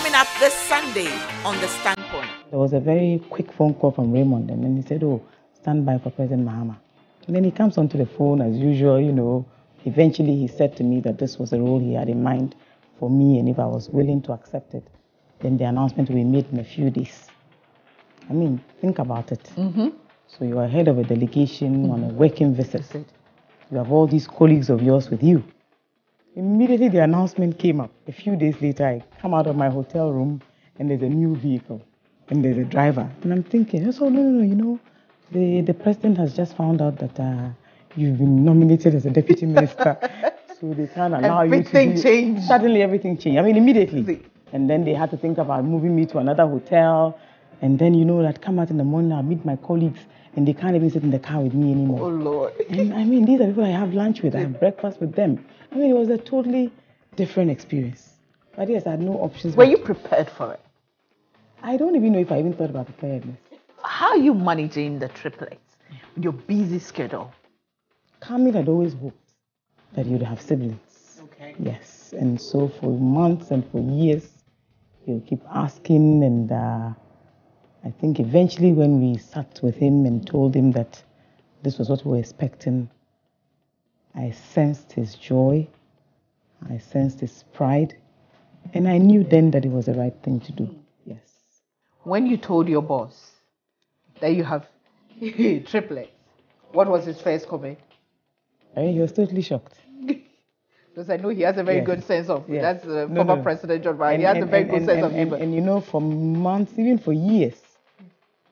coming up this Sunday on The Standpoint. There was a very quick phone call from Raymond, and then he said, oh, stand by for President Mahama. And then he comes onto the phone as usual, you know. Eventually he said to me that this was the role he had in mind for me, and if I was willing to accept it, then the announcement will be made in a few days. I mean, think about it. So you are head of a delegation on a working visit. You have all these colleagues of yours with you. Immediately the announcement came up. A few days later, I come out of my hotel room and there's a new vehicle and there's a driver. And I'm thinking, oh, no, you know, the president has just found out that you've been nominated as a deputy minister. So they can't allow you to Everything changed. Suddenly everything changed. I mean, immediately. And then they had to think about moving me to another hotel. And then, you know, I'd come out in the morning, I'd meet my colleagues, and they can't even sit in the car with me anymore. Oh, Lord. And I mean, these are people I have lunch with, I have breakfast with them. I mean, it was a totally different experience. But yes, I had no options. Were you prepared for it? I don't even know if I even thought about preparedness. How are you managing the triplets with your busy schedule? Kamil had always hoped that you'd have siblings. Okay. Yes. And so for months and for years, he'll keep asking. And I think eventually when we sat with him and told him that this was what we were expecting, I sensed his joy, I sensed his pride, and I knew then that it was the right thing to do. Yes. When you told your boss that you have triplets, what was his first comment? I mean, he was totally shocked. Because I know he has a very good sense of, that's former President John Mahama, he has a very good sense of humor. And you know, for months, even for years,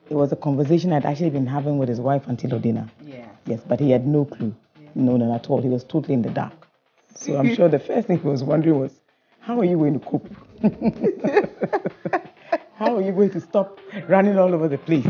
it was a conversation I'd actually been having with his wife until Odina. Yeah. Yes, but he had no clue. No, none at all. He was totally in the dark. So I'm sure the first thing he was wondering was, how are you going to cope? How are you going to stop running all over the place?